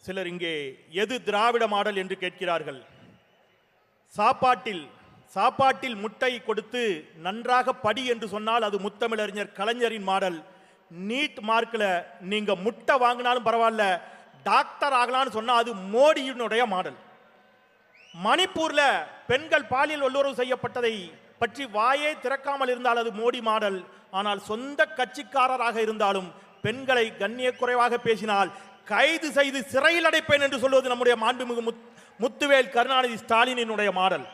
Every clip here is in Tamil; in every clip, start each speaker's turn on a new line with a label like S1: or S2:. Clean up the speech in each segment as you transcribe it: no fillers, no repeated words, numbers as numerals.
S1: சிலர் இங்கே எது திராவிட மாடல் என்று கேட்கிறார்கள். சாப்பாட்டில் முட்டை கொடுத்து நன்றாக படி என்று சொன்னால் அது முத்தமிழறிஞர் கலைஞரின் மாடல். நீட் மார்க்கில் நீங்க முட்டை வாங்கினாலும் பரவாயில்ல, டாக்டர் ஆகலான்னு சொன்னா அது மோடியினுடைய மாடல். மணிப்பூர்ல பெண்கள் பாலியல் வல்லுறவு செய்யப்பட்டதை பற்றி வாயே திறக்காமல் இருந்தால் அது மோடி மாடல். ஆனால் சொந்த கட்சிக்காரராக இருந்தாலும் பெண்களை கண்ணிய குறைவாக பேசினால் கைது செய்து சிறையில் அடைப்பேன் என்று சொல்வது நம்முடைய மாண்புமிகு முத்துவேல் கருணாநிதி ஸ்டாலினுடைய மாடல்.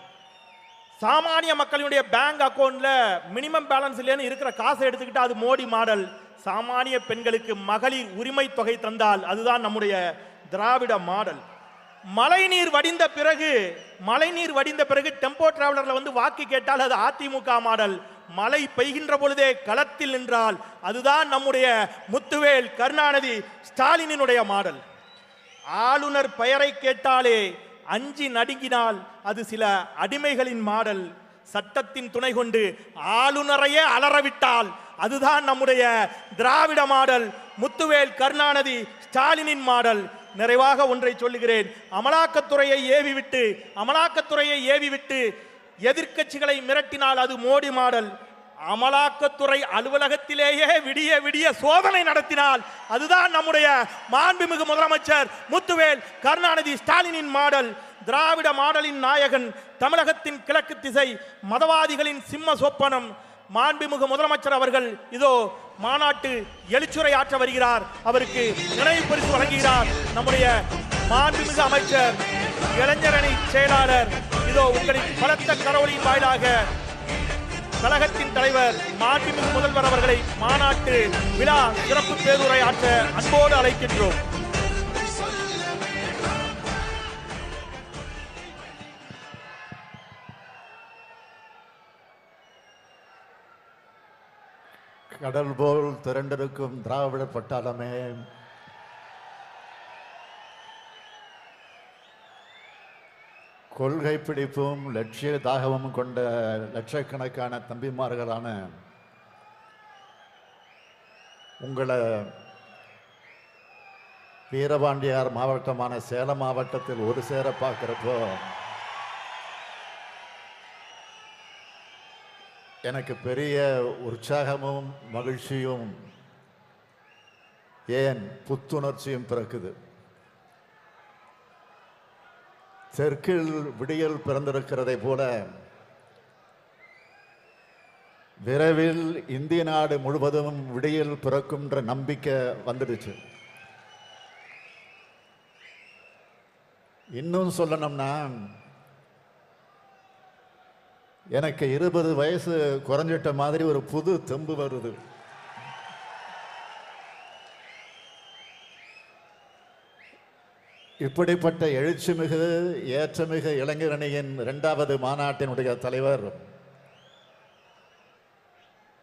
S1: சாமானிய மக்களுடைய பேங்க் அக்கௌண்ட்ல மினிமம் பேலன்ஸ் இல்லைன்னு இருக்கிற காசை எடுத்துக்கிட்டு அது மோடி மாடல். சாமானிய பெண்களுக்கு மகளிர் உரிமை தொகை தந்தால் அதுதான் நம்முடைய திராவிட மாடல். மழைநீர் வடிந்த பிறகு டெம்போ டிராவலர்ல வந்து வாக்கு கேட்டால் அது அதிமுக மாடல். மழை பெய்கின்ற பொழுதே களத்தில் நின்றால் அதுதான் நம்முடைய முத்துவேல் கருணாநிதி ஸ்டாலினுடைய மாடல். ஆளுநர் பெயரை கேட்டாலே அஞ்சி நடுங்கினால் அது சில அடிமைகளின் மாடல். சட்டத்தின் துணை கொண்டு ஆளுநரையே அலறவிட்டால் அதுதான் நம்முடைய திராவிட மாடல், முத்துவேல் கருணாநிதி ஸ்டாலினின் மாடல். நிறைவாக ஒன்றை சொல்லுகிறேன். அமலாக்கத்துறையை ஏவிவிட்டு எதிர்க்கட்சிகளை மிரட்டினால் அது மோடி மாடல். அமலாக்கத்துறை அலுவலகத்திலேயே விடிய சோதனை நடத்தினால் அதுதான் நம்முடைய மாண்புமிகு முதலமைச்சர் முத்துவேல் கருணாநிதி ஸ்டாலினின் மாடல். திராவிட மாடலின் நாயகன், தமிழகத்தின் கிழக்கு திசை மதவாதிகளின் சிம்ம சொப்பனம் மாண்புமிகு முதலமைச்சர் அவர்கள் இதோ மாநாட்டு எழுச்சுரை ஆற்ற வருகிறார். அவருக்கு நினைவு பரிசு வழங்குகிறார் நம்முடைய மாண்புமிகு அமைச்சர், இளைஞரணி செயலாளர். இதோ உங்களின் பலத்த கரவொலியின் வாயிலாக கழகத்தின் தலைவர் மாண்புமிகு முதல்வர் அவர்களை மாநாட்டு விழா சிறப்பு பேருரை ஆற்ற அன்போடு அழைக்கின்றோம்.
S2: கடல் போல் திரண்டிருக்கும் திராவிட பட்டாளமே, கொள்கை பிடிப்பும் லட்சிய தாகமும் கொண்ட லட்சக்கணக்கான தம்பிமார்களான உங்களை வீரபாண்டியார் மாவட்டமான சேலம் மாவட்டத்தில் ஒரு சேர பார்க்கிறப்போ எனக்கு பெரிய உற்சாகமும் மகிழ்ச்சியும் ஏன் புத்துணர்ச்சியும் பிறக்குது. தெற்கில் விடியல் பிறந்திருக்கிறதை போல விரைவில் இந்திய நாடு முழுவதும் விடியல் பிறக்கும்ன்ற நம்பிக்கை வந்துடுச்சு. இன்னும் சொல்லணும்னா எனக்கு 20 வயசு குறைஞ்சிட்ட மாதிரி ஒரு புது தெம்பு வருது. இப்படிப்பட்ட எழுச்சிமிகு ஏற்றமிகு இளைஞரணியின் 2வது மாநாட்டினுடைய தலைவர்,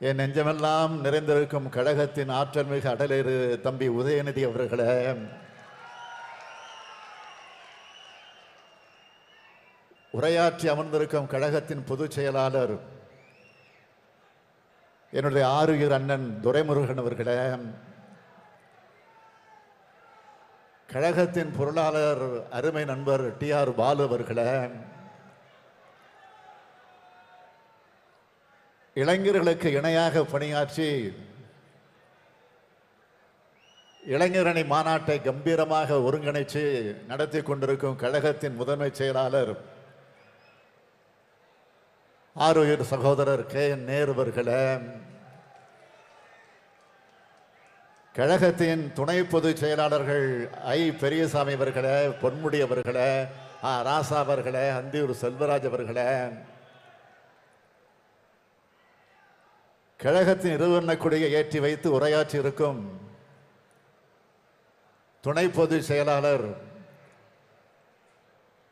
S2: என் நெஞ்சமெல்லாம் நிறைந்திருக்கும் கழகத்தின் ஆற்றல் மிகு அடலேறு தம்பி உதயநிதி அவர்களே, உரையாற்றி அமர்ந்திருக்கும் கழகத்தின் பொதுச் செயலாளர் என்னுடைய ஆருயிர் அண்ணன் துரைமுருகன் அவர்களே, கழகத்தின் பொருளாளர் அருமை நண்பர் TR பாலு அவர்களே, இளைஞர்களுக்கு இணையாக பணியாற்றி இளைஞரணி மாநாட்டை கம்பீரமாக ஒருங்கிணைச்சு நடத்தி கொண்டிருக்கும் கழகத்தின் முதன்மை செயலாளர் ஆருயிர் சகோதரர் KN நேரு அவர்களே, கழகத்தின் துணை பொதுச் செயலாளர்கள் பெரியசாமி அவர்களே, பொன்முடி அவர்களே, ராசா அவர்களே, அந்தியூர் செல்வராஜ் அவர்களே, கழகத்தின் இருவண்ண கொடியை ஏற்றி வைத்து உரையாற்றி இருக்கும் துணை பொதுச் செயலாளர்,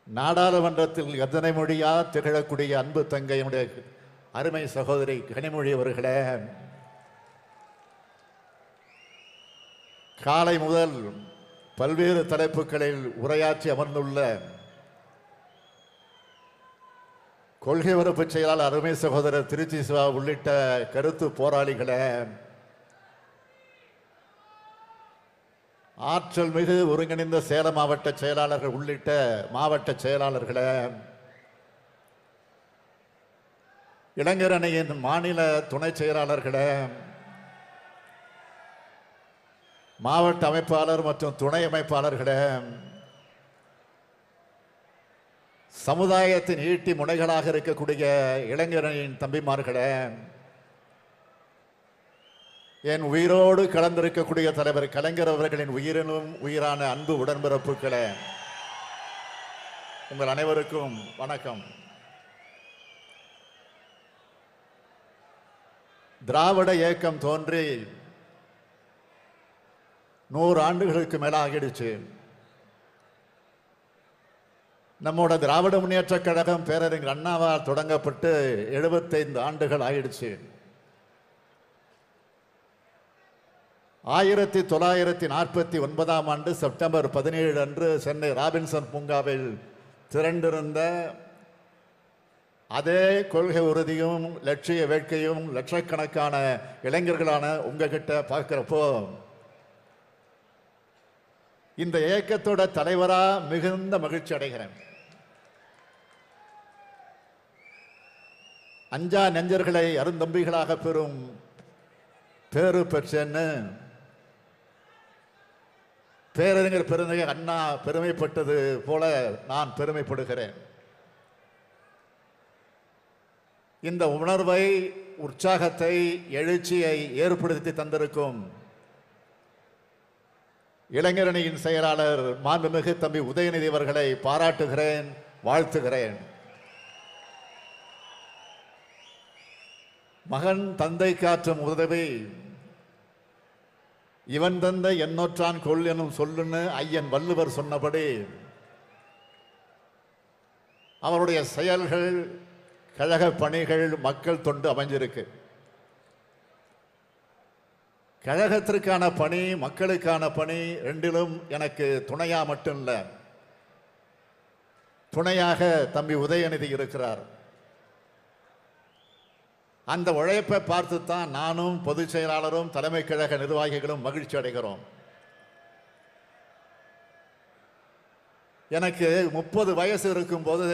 S2: நாடாளுமன்றத்தில் எத்தனை மொழியா திகழக்கூடிய அன்பு தங்கையினுடைய அருமை சகோதரி கனிமொழி அவர்களே, காலை முதல் பல்வேறு தலைப்புகளில் உரையாற்றி அமர்ந்துள்ள கொள்கை பரப்பு செயலாளர் அருமை சகோதரர் திருச்சி சிவா உள்ளிட்ட கருத்து போராளிகளே, ஆற்றல் மிகு ஒருங்கிணைந்த சேலம் மாவட்ட செயலாளர்கள் உள்ளிட்ட மாவட்ட செயலாளர்களே, இளைஞர் அணியின் மாநில துணை செயலாளர்களே, மாவட்ட அமைப்பாளர் மற்றும் துணை அமைப்பாளர்களே, சமுதாயத்தின் ஈட்டி முனைகளாக இருக்கக்கூடிய இளைஞரின் தம்பிமார்களே, என் உயிரோடு கலந்திருக்கக்கூடிய தலைவர் கலைஞர் அவர்களின் உயிரினும் உயிரான அன்பு உடன்பிறப்புகளே, உங்கள் அனைவருக்கும் வணக்கம். திராவிட இயக்கம் தோன்றி 100 ஆண்டுகளுக்கு மேலாகிடுச்சு. நம்மோட திராவிட முன்னேற்ற கழகம் பேரறிஞர் அண்ணாவால் தொடங்கப்பட்டு 75 ஆண்டுகள் ஆயிடுச்சு. 1949ஆம் ஆண்டு செப்டம்பர் 17 அன்று சென்னை ராபின்சன் பூங்காவில் திரண்டிருந்த அதே கொள்கை உறுதியும் லட்சிய வேட்கையும் லட்சக்கணக்கான இளைஞர்களான உங்ககிட்ட பார்க்கிறப்போ இந்த இயக்கத்தோட தலைவரா மிகுந்த மகிழ்ச்சி அடைகிறேன். அஞ்சா நெஞ்சர்களை அருந்தம்பிகளாக பெறும் பேரு பெற்றேன்னு பேரறிஞர் பெருந்தகை அண்ணா பெருமைப்பட்டது போல நான் பெருமைப்படுகிறேன். இந்த உணர்வை, உற்சாகத்தை, எழுச்சியை ஏற்படுத்தி தந்திருக்கும் இளைஞரணியின் செயலாளர் மாண்புமிகு தம்பி உதயநிதி அவர்களை பாராட்டுகிறேன், வாழ்த்துகிறேன். மகன் தந்தை காற்றும் உதவி இவன் தந்த எண்ணொற்றான் கொள் எனும் சொல்லுன்னு ஐயன் வள்ளுவர் சொன்னபடி அவருடைய செயல்கள், கழக பணிகள், மக்கள் தொண்டு அமைஞ்சிருக்கு. கழகத்திற்கான பணி, மக்களுக்கான பணி ரெண்டிலும் எனக்கு துணையா மட்டும் இல்லை, துணையாக தம்பி உதயநிதி இருக்கிறார். அந்த உழைப்பை பார்த்து தான் நானும் பொதுச் செயலாளரும் தலைமை கழக நிர்வாகிகளும் மகிழ்ச்சி அடைகிறோம். எனக்கு 30 வயசு இருக்கும்போது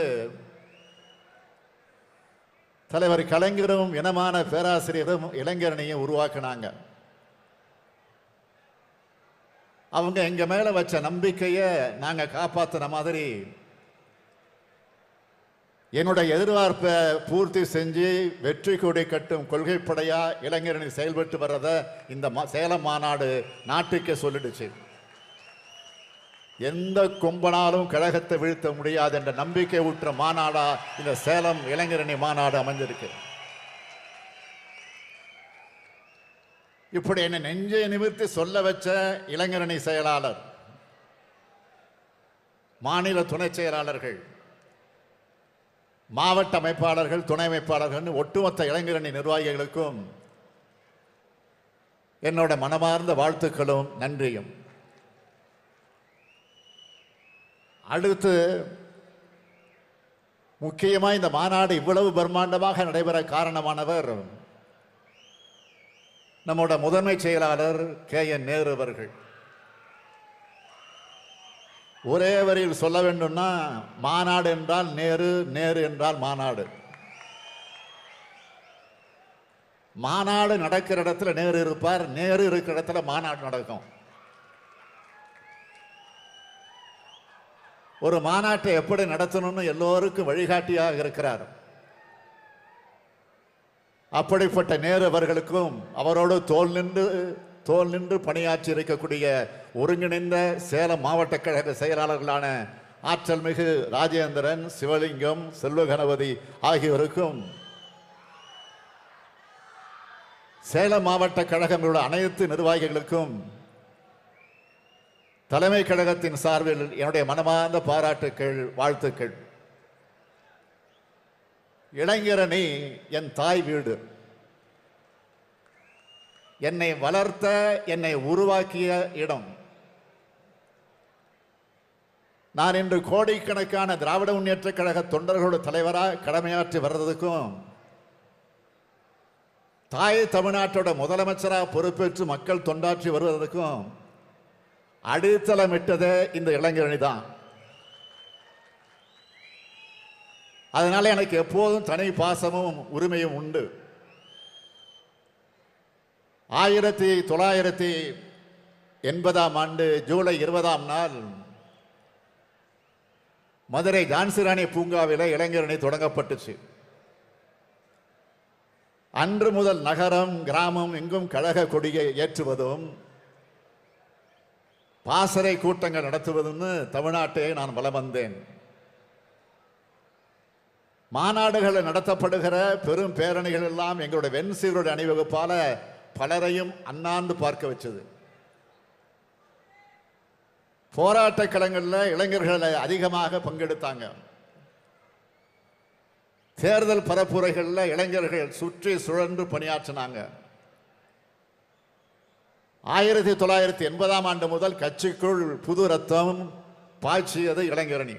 S2: தலைவர் கலைஞரும் இனமான பேராசிரியரும் இளைஞரணியை உருவாக்கினாங்க. அவங்க எங்க மேல வச்ச நம்பிக்கையை நாங்க காப்பாத்தின மாதிரி என்னுடைய எதிர்பார்ப்பை பூர்த்தி செஞ்சு வெற்றி கொடி கட்டும் கொள்கைப்படையா இளைஞரணி செயல்பட்டு வர்றத இந்த சேலம் மாநாடு நாட்டுக்கே சொல்லிடுச்சு. எந்த கொம்பனாலும் கழகத்தை வீழ்த்த முடியாது என்ற நம்பிக்கை ஊற்ற மாநாடா இந்த சேலம் இளைஞரணி மாநாடு அமைஞ்சிருக்கு. இப்படி என்னை நெஞ்சை நிமிர்த்தி சொல்ல வச்ச இளைஞரணி செயலாளர், மாநில துணை செயலாளர்கள், மாவட்ட அமைப்பாளர்கள், துணை அமைப்பாளர்கள், ஒட்டுமொத்த இளைஞரணி நிர்வாகிகளுக்கும் என்னோட மனமார்ந்த வாழ்த்துக்களும் நன்றியும். அடுத்து முக்கியமா இந்த மாநாடு இவ்வளவு பிரம்மாண்டமாக நடைபெற காரணமானவர் நம்மோட முதன்மை செயலாளர் KN நேரு அவர்கள். ஒரே வரியில் சொல்ல வேண்டும்னா மாநாடு என்றால் நேரு, நேரு என்றால் மாநாடு. மாநாடு நடக்கிற இடத்துல நேரு இருப்பார், நேரு இருக்கிற இடத்துல மாநாடு நடக்கும். ஒரு மாநாட்டை எப்படி நடத்தணும்னு எல்லோருக்கும் வழிகாட்டியாக இருக்கிறார். அப்படிப்பட்ட நேரு அவர்களுக்கும் அவரோடு தோல் நின்று பணியாற்றி இருக்கக்கூடிய ஒருங்கிணைந்த சேலம் மாவட்ட கழக செயலாளர்களான ஆற்றல் மிகு ராஜேந்திரன், சிவலிங்கம், செல்வ கணபதி ஆகியோருக்கும் சேலம் மாவட்ட கழகங்களோட அனைத்து நிர்வாகிகளுக்கும் தலைமை கழகத்தின் சார்பில் என்னுடைய மனமார்ந்த பாராட்டுக்கள், வாழ்த்துக்கள். இளைஞரணி என் தாய் வீடு. என்னை வளர்த்த, என்னை உருவாக்கிய இடம். நான் இன்று கோடிக்கணக்கான திராவிட முன்னேற்ற கழக தொண்டர்களோட தலைவராக கடமையாற்றி வர்றதுக்கும், தாய் தமிழ்நாட்டோட முதலமைச்சராக பொறுப்பேற்று மக்கள் தொண்டாற்றி வருவதற்கும் அடித்தளமிட்டதே இந்த இளைஞரணி தான். அதனால எனக்கு எப்போதும் தனி பாசமும் உரிமையும் உண்டு. 1980 ஜூலை 20 மதுரை ஜான்சிராணி பூங்காவில் இளைஞரணி தொடங்கப்பட்டுச்சு. அன்று முதல் நகரம் கிராமம் எங்கும் கழக கொடியை ஏற்றுவதும் பாசறை கூட்டங்கள் நடத்துவதும் தமிழ்நாட்டை நான் வலம் வந்தேன். மாநாடுகள் நடத்தப்படுகிற பெரும் பேரணிகள் எல்லாம் எங்களுடைய வெண்சீருடைய அணிவகுப்பால பலரையும் அண்ணாந்து பார்க்க வச்சது. போராட்ட களங்களில் இளைஞர்கள் அதிகமாக பங்கெடுத்தாங்க. தேர்தல் பரப்புரைகளில் இளைஞர்கள் சுற்றி சுழன்று பணியாற்றினாங்க. 1980 முதல் கட்சிக்குள் புது ரத்தம் பாய்ச்சியது இளைஞரணி.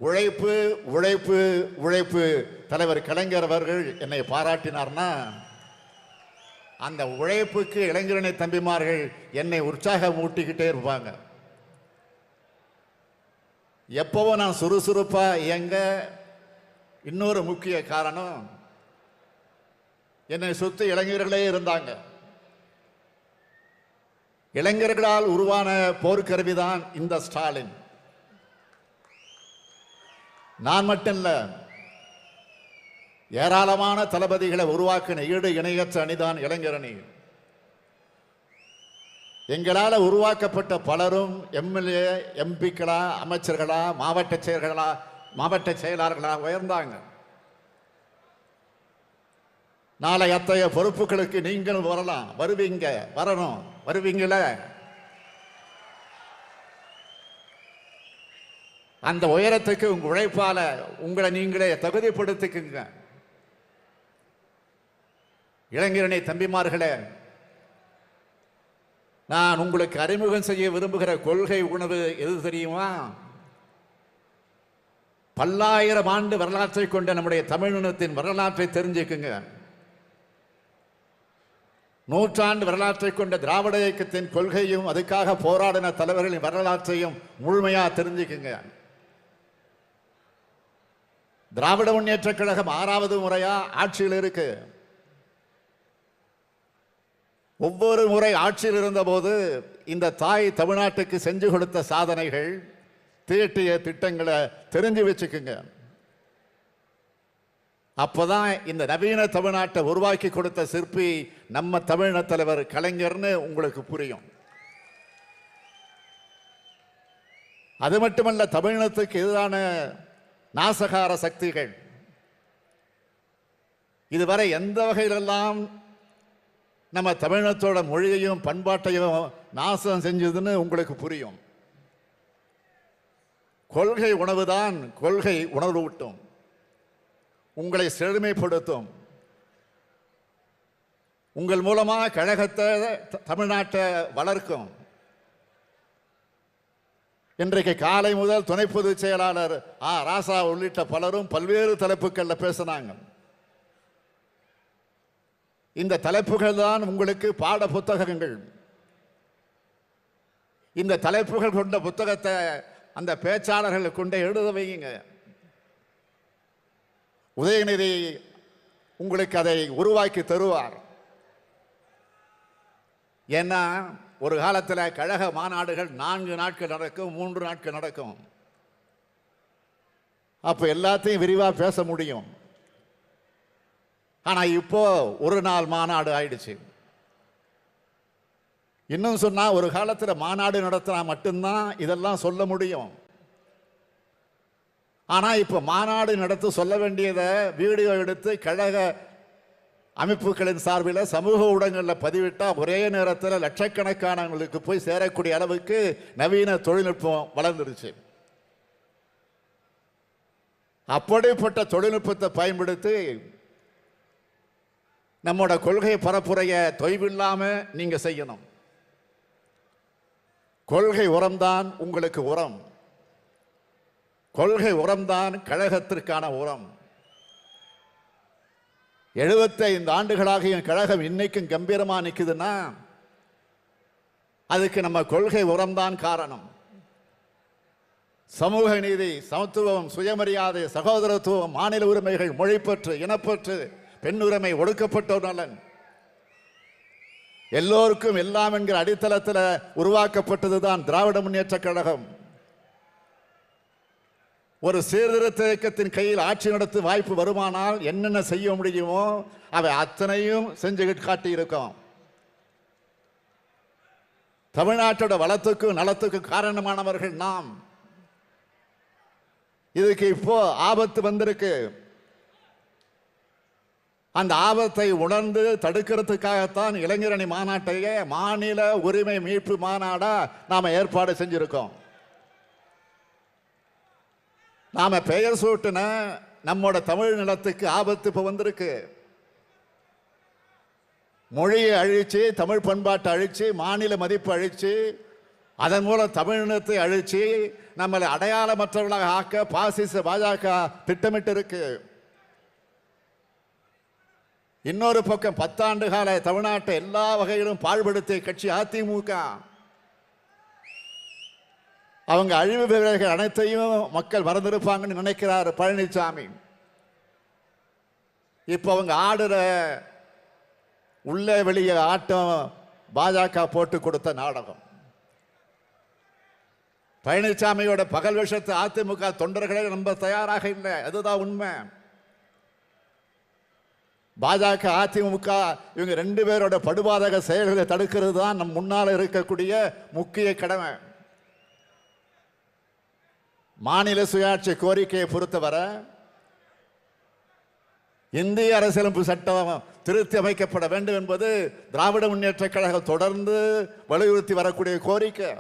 S2: உழைப்பு உழைப்பு உழைப்பு. தலைவர் கலைஞர் அவர்கள் என்னை பாராட்டினார்னா அந்த உழைப்புக்கு இளைஞரணி தம்பிமார்கள் என்னை உற்சாகம் ஊட்டிக்கிட்டே இருப்பாங்க. எப்பவும் நான் சுறுசுறுப்பா இயங்க இன்னொரு முக்கிய காரணம் என்னை சுற்றி இளைஞர்களே இருந்தாங்க. இளைஞர்களால் உருவான போர்க்கருவிதான் இந்த ஸ்டாலின். நான் மட்டும் இல்ல, ஏராளமான தளபதிகளை உருவாக்கின ஈடு இணையற்ற அணிதான் இளைஞரணி. எங்களால் உருவாக்கப்பட்ட பலரும் எம்எல்ஏ எம்பிக்களா அமைச்சர்களா மாவட்ட செயலாளர்களா உயர்ந்தாங்க. நாளை அத்தகைய பொறுப்புகளுக்கு நீங்கள் வரலாம், வருவீங்கள. அந்த உயரத்துக்கு உங்க உழைப்பால உங்களை நீங்களே தகுதிப்படுத்திக்குங்க. இளைஞரணி தம்பிமார்களே, நான் உங்களுக்கு அறிமுகம் செய்ய விரும்புகிற கொள்கை உணர்வு எது தெரியுமா? பல்லாயிரம் ஆண்டு வரலாற்றை கொண்ட நம்முடைய தமிழினத்தின் வரலாற்றை தெரிஞ்சுக்குங்க. நூற்றாண்டு வரலாற்றை கொண்ட திராவிட இயக்கத்தின் கொள்கையும் அதுக்காக போராடின தலைவர்களின் வரலாற்றையும் முழுமையா தெரிஞ்சுக்குங்க. திராவிட முன்னேற்ற கழகம் 6வது முறையா ஆட்சியில் இருக்கு. ஒவ்வொரு முறை ஆட்சியில் இருந்தபோது இந்த தாய் தமிழ்நாட்டுக்கு செஞ்சு கொடுத்த சாதனைகள், தீட்டிய திட்டங்களை தெரிஞ்சு வச்சுக்குங்க. அப்பதான் இந்த நவீன தமிழ்நாட்டை உருவாக்கி கொடுத்த சிற்பி நம்ம தமிழின தலைவர் கலைஞர்னு உங்களுக்கு புரியும். அது மட்டுமல்ல, தமிழினத்துக்கு எதிரான நாசகார சக்திகள் இதுவரை எந்த வகையிலெல்லாம் நம்ம தமிழினத்தோட மொழியையும் பண்பாட்டையும் நாசம் செஞ்சதுன்னு உங்களுக்கு புரியும். கொள்கை உணவுதான் கொள்கை உணர்வூட்டும், உங்களை செழுமைப்படுத்தும். உங்கள் மூலமாக கழகத்தை தமிழ்நாட்டை வளர்க்கும். இன்றைக்கு காலை முதல் துணை பொதுச் செயலாளர் ராசா உள்ளிட்ட பலரும் பல்வேறு தலைப்புகளில் பேசினாங்க. இந்த தலைப்புகள் தான் உங்களுக்கு பாட புத்தகங்கள். இந்த தலைப்புகள் கொண்ட புத்தகத்தை அந்த பேச்சாளர்களை கொண்டே எழுத வைங்க. உதயநிதி உங்களுக்கு அதை உருவாக்கி தருவார். ஏன்னா ஒரு காலத்தில் கழக மாநாடுகள் 4 நாட்கள் நடக்கும், 3 நாட்கள் நடக்கும். அப்போ எல்லாத்தையும் விரிவாக பேச முடியும். ஆனால் இப்போ ஒரு நாள் மாநாடு ஆயிடுச்சு. இன்னும் சொன்னா ஒரு காலத்தில் மாநாடு நடத்தினா மட்டும்தான் இதெல்லாம் சொல்ல முடியும். ஆனா இப்ப மாநாடு நடத்த சொல்ல வேண்டியதை வீடியோ எடுத்து கழக அமைப்புகளின் சார்பில் சமூக ஊடகங்களில் பதிவிட்டா ஒரே நேரத்தில் லட்சக்கணக்கானவங்களுக்கு போய் சேரக்கூடிய அளவுக்கு நவீன தொழில்நுட்பம் வளர்ந்துருச்சு. அப்படிப்பட்ட தொழில்நுட்பத்தை பயன்படுத்தி நம்மோட கொள்கை பரப்புரைய தொய்வில்லாம நீங்க செய்யணும். கொள்கை உரம்தான் உங்களுக்கு உரம். கொள்கை உரம்தான் கழகத்திற்கான உரம். 75 ஆண்டுகளாக என் கழகம் இன்னைக்கும் கம்பீரமா நிற்குதுன்னா அதுக்கு நம்ம கொள்கை உரம்தான் காரணம். சமூக நீதி, சமத்துவம், சுயமரியாதை, சகோதரத்துவம், மாநில உரிமைகள், மொழிப்பற்று, இனப்பற்று, பெண் உரிமை, ஒடுக்கப்பட்டோர் நலன், எல்லோருக்கும் எல்லாம் என்கிற அடித்தளத்தில் உருவாக்கப்பட்டதுதான் திராவிட முன்னேற்ற கழகம். ஒரு சீர்திருத்த இயக்கத்தின் கையில் ஆட்சி நடத்த வாய்ப்பு வருமானால் என்னென்ன செய்ய முடியுமோ அவை அத்தனையும் செஞ்சு காட்டியிருக்கோம். தமிழ்நாட்டோட வளத்துக்கும் நலத்துக்கும் காரணமானவர்கள் நாம். இதுக்கு இப்போ ஆபத்து வந்திருக்கு. அந்த ஆபத்தை உணர்ந்து தடுக்கிறதுக்காகத்தான் இளைஞரணி மாநாட்டையே மாநில உரிமை மீட்பு மாநாடா நாம ஏற்பாடு செஞ்சிருக்கோம். நாம பெயர் சூட்டின நம்மோட தமிழ் நிலத்துக்கு ஆபத்து இப்ப வந்திருக்கு. மொழியை அழிச்சு, தமிழ் பண்பாட்டை அழிச்சு, மாநில மதிப்பு அழிச்சு, அதன் மூலம் தமிழினத்தை அழிச்சு நம்மளை அடையாளமற்றவர்களாக ஆக்க பாசிச பாஜக திட்டமிட்டு இருக்கு. இன்னொரு பக்கம் 10 ஆண்டு கால தமிழ்நாட்டை எல்லா வகையிலும் பாழ்படுத்திய கட்சி அதிமுக. அவங்க அழிவு வேலைகள் அனைத்தையும் மக்கள் மறந்திருப்பாங்கன்னு நினைக்கிறார் பழனிசாமி. இப்ப அவங்க ஆடுற உள்ளே வெளியே ஆட்டம் பாஜக போட்டு கொடுத்த நாடகம். பழனிசாமியோட பகல் விஷயத்தை அதிமுக தொண்டர்களே நம்ப தயாராக இல்லை. அதுதான் உண்மை. பாஜக அதிமுக இவங்க 2 பேரோட படுபாதக செயல்களை தடுக்கிறது தான் நம் முன்னால் இருக்கக்கூடிய முக்கிய கடமை. மாநில சுயாட்சி கோரிக்கையை பொறுத்தவரை இந்திய அரசியலமைப்பு சட்டம் திருத்தி அமைக்கப்பட வேண்டும் என்பது திராவிட முன்னேற்ற கழகம் தொடர்ந்து வலியுறுத்தி வரக்கூடிய கோரிக்கை.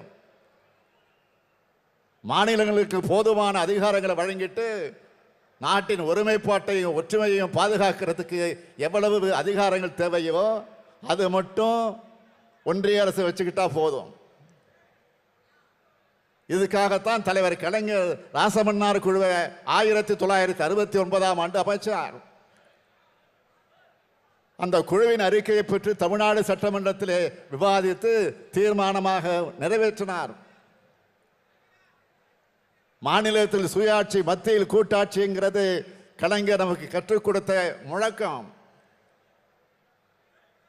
S2: மாநிலங்களுக்கு போதுமான அதிகாரங்களை வழங்கிட்டு நாட்டின் ஒருமைப்பாட்டையும் ஒற்றுமையையும் பாதுகாக்கிறதுக்கு எவ்வளவு அதிகாரங்கள் தேவையோ அது மட்டும் ஒன்றிய அரசு வச்சுக்கிட்டா போதும். இதுக்காகத்தான் தலைவர் கலைஞர் ராசமன்னார் குழுவை 1969ஆம் ஆண்டு அமைச்சார். அந்த குழுவின் அறிக்கையை பெற்று தமிழ்நாடு சட்டமன்றத்திலே விவாதித்து தீர்மானமாக நிறைவேற்றினார். மாநிலத்தில் சுயாட்சி, மத்தியில் கூட்டாட்சிங்கிறது கலைஞர் நமக்கு கற்றுக் கொடுத்த முழக்கம்.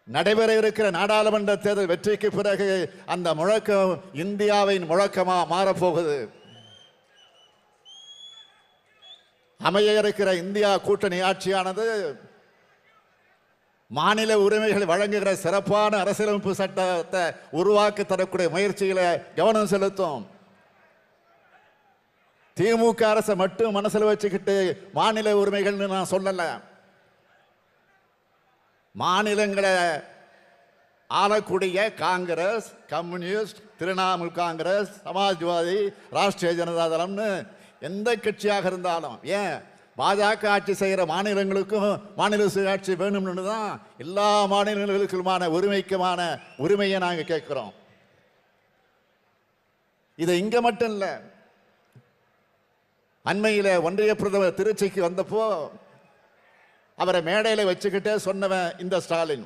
S2: நடைபெற இருக்கிற நாடாளுமன்ற தேர்தல் வெற்றிக்கு பிறகு அந்த முழக்கம் இந்தியாவின் முழக்கமா மாறப்போகுது. அமைய இருக்கிற இந்தியா கூட்டணி ஆட்சியானது மாநில உரிமைகளை வழங்குகிற சிறப்பான அரசியலமைப்பு சட்டத்தை உருவாக்கி தரக்கூடிய முயற்சிகளை கவனம் செலுத்தும். திமுக அரசை மட்டும் மனசில் வச்சுக்கிட்டு மாநில உரிமைகள் நான் சொல்லல. மாநிலங்களை ஆளக்கூடிய காங்கிரஸ், கம்யூனிஸ்ட், திரிணாமுல் காங்கிரஸ், சமாஜ்வாதி, ராஷ்டிரிய ஜனதா தளம்னு எந்த கட்சியாக இருந்தாலும், ஏன் பாஜக ஆட்சி செய்கிற மாநிலங்களுக்கும் மாநில சுயாட்சி வேணும்னு தான் எல்லா மாநிலங்களுக்குமான உரிமைக்குமான உரிமையை நாங்கள் கேட்கிறோம். இது இங்க மட்டும் இல்லை. அண்மையில் ஒன்றிய பிரதமர் திருச்சிக்கு வந்தப்போ அவரை மேடையில் வச்சுக்கிட்டே சொன்னவன் இந்த ஸ்டாலின்.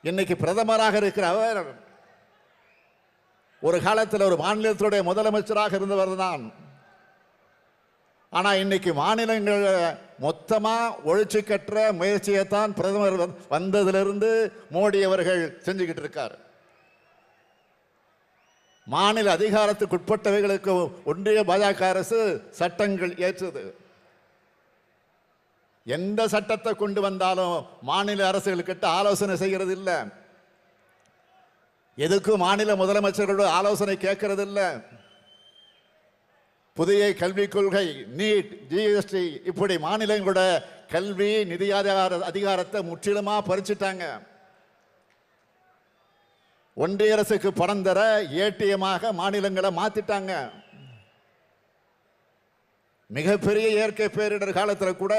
S2: இன்னைக்கு பிரதமராக இருக்கிற அவர் ஒரு காலத்தில் ஒரு மாநிலத்துடைய முதலமைச்சராக இருந்தவர் தான். ஆனா இன்னைக்கு மாநிலங்கள் மொத்தமா ஒழிச்சு கட்டுற முயற்சியை தான் பிரதமர் வந்ததிலிருந்து மோடி அவர்கள் செஞ்சுக்கிட்டு இருக்கார். மாநில அதிகாரத்துக்கு உட்பட்டவைகளுக்கு ஒன்றிய பாஜக அரசு சட்டங்கள் ஏற்றுது. எந்த சட்டத்தை கொண்டு வந்தாலும் மாநில அரசுகிட்ட ஆலோசனை செய்கிறது இல்லை. எதுக்கும் மாநில முதலமைச்சர்களோட ஆலோசனை கேட்கறது இல்லை. புதிய கல்விக் கொள்கை, நீட், ஜிஎஸ்டி இப்படி மாநிலங்களோட கல்வி நிதி அதிகாரத்தை முற்றிலுமா பறிச்சுட்டாங்க. ஒன்றிய அரசுக்கு பணம் தர ஏடிஎமாக மாநிலங்களை மாத்திட்டாங்க. மிகப்பெரிய இயற்கை பேரிடர் காலத்தில் கூட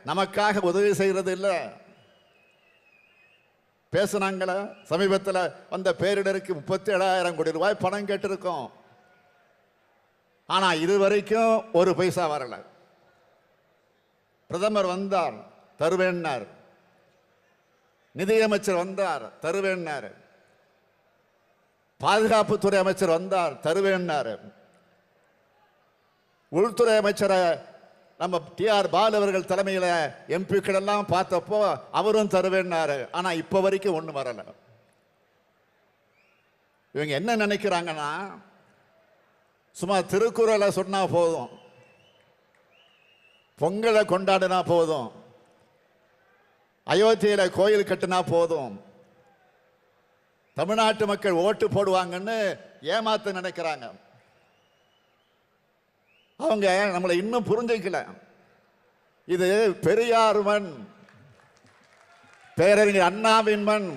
S2: நமக்காக உதவி செய்யறது இல்லை. பேசுனாங்களா? சமீபத்தில் வந்த பேரிடருக்கு 37,000 கோடி ரூபாய் பணம் கேட்டிருக்கோம். ஆனா இதுவரைக்கும் ஒரு பைசா வரல. பிரதமர் வந்தார், தருவேன்னார். நிதியமைச்சர் வந்தார், தருவேன்னார். பாதுகாப்புத்துறை அமைச்சர் வந்தார், தருவேன்னாரு. உள்துறை அமைச்சரை நம்ம டிஆர் பாலு அவர்கள் தலைமையில் எம்பிக்கள் எல்லாம் பார்த்தப்போ அவரும் தருவேன்னாரு. ஆனா இப்ப வரைக்கும் ஒண்ணு வரல. இவங்க என்ன நினைக்கிறாங்கன்னா, சும்மா திருக்குறளை சொன்னா போதும், பொங்கலை கொண்டாடினா போதும், அயோத்தியில கோயில் கட்டினா போதும், தமிழ்நாட்டு மக்கள் ஓட்டு போடுவாங்கன்னு ஏமாத்த நினைக்கிறாங்க. அவங்க நம்மளை இன்னும் புரிஞ்சிக்கல. இது பெரியார் மண், பேரறிஞர் அண்ணாவின் மண்,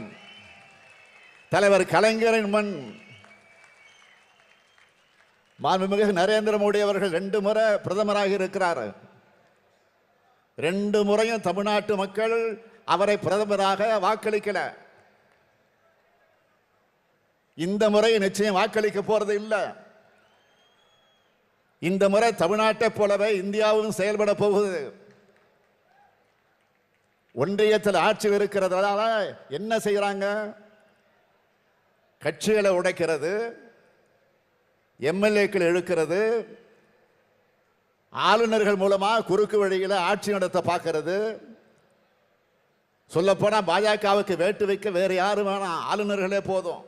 S2: தலைவர் கலைஞரின் மண். மாண்புமிகு நரேந்திர மோடி அவர்கள் 2 முறை பிரதமராக இருக்கிறார். 2 முறையும் தமிழ்நாட்டு மக்கள் அவரை பிரதமராக வாக்களிக்கல. இந்த முறை நிச்சயம் வாக்களிக்க போறது இல்லை. இந்த முறை தமிழ்நாட்டை போலவே இந்தியாவும் செயல்பட போகுது. ஒன்றியத்தில் ஆட்சி இருக்கிறதால என்ன செய்யறாங்க? கட்சிகளை உடைக்கிறது, எம்எல்ஏக்கள் இழுக்கிறது, ஆளுநர்கள் மூலமா குறுக்கு வழியில் ஆட்சி நடத்த பார்க்கிறது. சொல்ல போனா பாஜகவுக்கு வேட்டு வைக்க வேற யாரும் வேணாம், ஆளுநர்களே போதும்.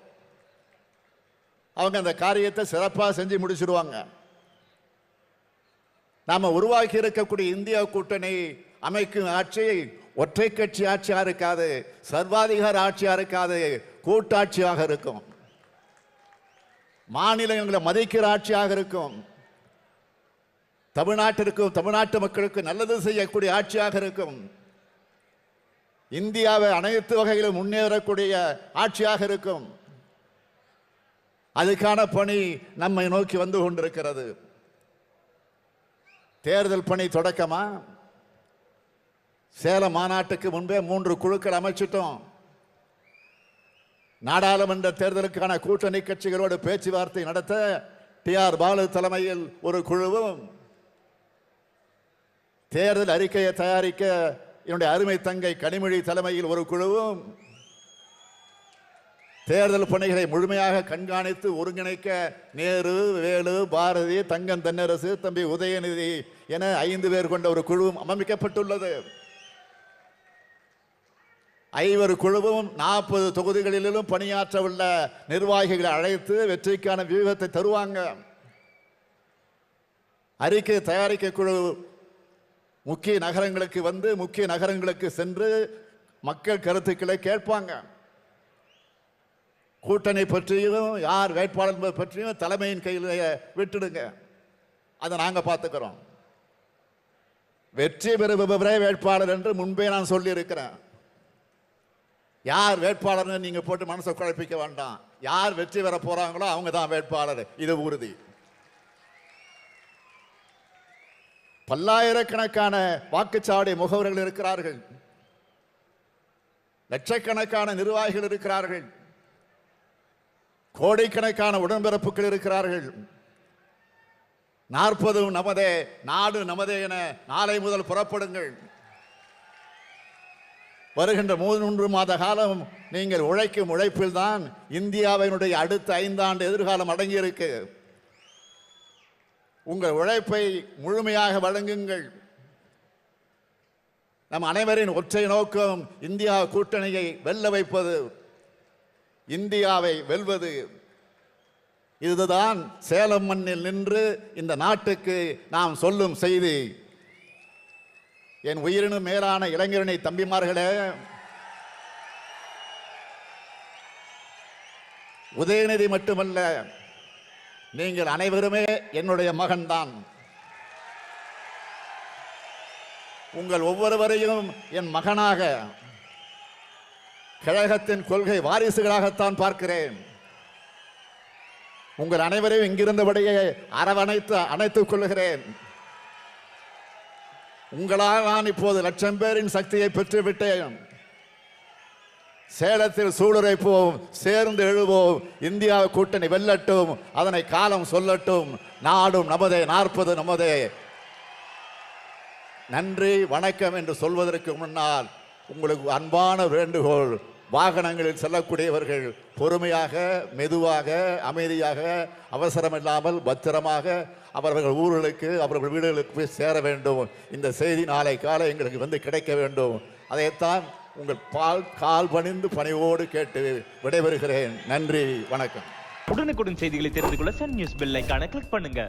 S2: அவங்க அந்த காரியத்தை சிறப்பாக செஞ்சு முடிச்சிடுவாங்க. நாம உருவாக்கி இருக்கக்கூடிய இந்தியா கூட்டணி அமைக்கும் ஆட்சி ஒற்றை கட்சி ஆட்சியா இருக்காது, சர்வாதிகார ஆட்சியா இருக்காது, கூட்டாட்சியாக இருக்கும். மாநிலங்களை மதிக்கிற ஆட்சியாக இருக்கும். தமிழ்நாட்டிற்கும் தமிழ்நாட்டு மக்களுக்கு நல்லது செய்யக்கூடிய ஆட்சியாக இருக்கும். இந்தியாவை அனைத்து வகையிலும் முன்னேறக்கூடிய ஆட்சியாக இருக்கும். அதுக்கான பணி நம்மை நோக்கி வந்து கொண்டிருக்கிறது. தேர்தல் பணி தொடக்கமா? சேலம் மாநாட்டுக்கு முன்பே 3 குழுக்கள் அமைச்சிட்டோம். நாடாளுமன்ற தேர்தலுக்கான கூட்டணி கட்சிகளோடு பேச்சுவார்த்தை நடத்த டிஆர் பாலு தலைமையில் ஒரு குழுவும், தேர்தல் அறிக்கையை தயாரிக்க என்னுடைய அருமை தங்கை கனிமொழி தலைமையில் ஒரு குழுவும், தேர்தல் பணிகளை முழுமையாக கண்காணித்து ஒருங்கிணைக்க நேரு, வேலு, பாரதி, தங்கம் தென்னரசு, தம்பி உதயநிதி என 5 பேர் கொண்ட ஒரு குழுவும் அமைக்கப்பட்டுள்ளது. 5 குழுவும் 40 தொகுதிகளிலும் பணியாற்ற உள்ள நிர்வாகிகளை அழைத்து வெற்றிக்கான வியூகத்தை தருவாங்க. அறிக்கை தயாரிக்க குழு முக்கிய நகரங்களுக்கு வந்து முக்கிய நகரங்களுக்கு சென்று மக்கள் கருத்துக்களை கேட்பாங்க. கூட்டணி பற்றியும் யார் வேட்பாளர் பற்றியும் தலைமையின் கையில் விட்டுடுங்க, அதை நாங்க பார்த்துக்கிறோம். வெற்றி பெறுபவரே வேட்பாளர் என்று முன்பே நான் சொல்லி இருக்கிறேன். யார் வேட்பாளர்னு நீங்க போட்டு மனசை குழப்பிக்க வேண்டாம். யார் வெற்றி பெற போறாங்களோ அவங்க தான் வேட்பாளர், இது உறுதி. பல்லாயிரக்கணக்கான வாக்குச்சாவடி முகவர்கள் இருக்கிறார்கள், லட்சக்கணக்கான நிர்வாகிகள் இருக்கிறார்கள், கோடிக்கணக்கான உடன்பிறப்புகள் இருக்கிறார்கள். 40 நமதே, நாடு நமதே என நாளை முதல் புறப்படுங்கள். வருகின்ற 3 மாத காலம் நீங்கள் உழைக்கும் உழைப்பில் தான் இந்தியாவினுடைய அடுத்த 5 ஆண்டு எதிர்காலம் அடங்கியிருக்கு. உங்கள் உழைப்பை முழுமையாக வழங்குங்கள். நம் அனைவரின் ஒற்றை நோக்கம் இந்தியா கூட்டணியை வெல்ல வைப்பது, இந்தியாவை வெல்வது. இதுதான் சேலம் மண்ணில் நின்று இந்த நாட்டுக்கு நாம் சொல்லும் செய்தி. என் உயிரினும் மேலான இளைஞரணி தம்பிமார்களே, உதயநிதி மட்டுமல்ல, நீங்கள் அனைவருமே என்னுடைய மகன்தான். உங்கள் ஒவ்வொருவரையும் என் மகனாக, கழகத்தின் கொள்கை வாரிசுகளாகத்தான் பார்க்கிறேன். உங்கள் அனைவரையும் இங்கிருந்தபடியே அரவணைத்து அணைத்துக் கொள்கிறேன். உங்களால் நான் இப்போது 1,00,000 பேரின் சக்தியை பெற்றுவிட்டேன். சேலத்தில் சூளுரைப்போம், சேர்ந்து எழுவோம், இந்தியா கூட்டணி வெல்லட்டும், அதனை காலம் சொல்லட்டும். நாடும் நமதே, 40 நமதே. நன்றி, வணக்கம் என்று சொல்வதற்கு முன்னால் உங்களுக்கு அன்பான வேண்டுகோள். வாகனங்களில் செல்லக்கூடியவர்கள் பொறுமையாக, மெதுவாக, அமைதியாக, அவசரமில்லாமல் பத்திரமாக அவர்கள் ஊர்களுக்கு, அவர்கள் வீடுகளுக்கு போய் சேர வேண்டும். இந்த செய்தி நாளை காலை எங்களுக்கு வந்து கிடைக்க வேண்டும். அதைத்தான் உங்கள் கால் பணிந்து பணிவோடு கேட்டு விடைபெறுகிறேன். நன்றி, வணக்கம்.
S3: உடனுக்குடன் செய்திகளை தெரிந்து கொள்ள சன் நியூஸ் பெல் ஐகானை கிளிக் பண்ணுங்க.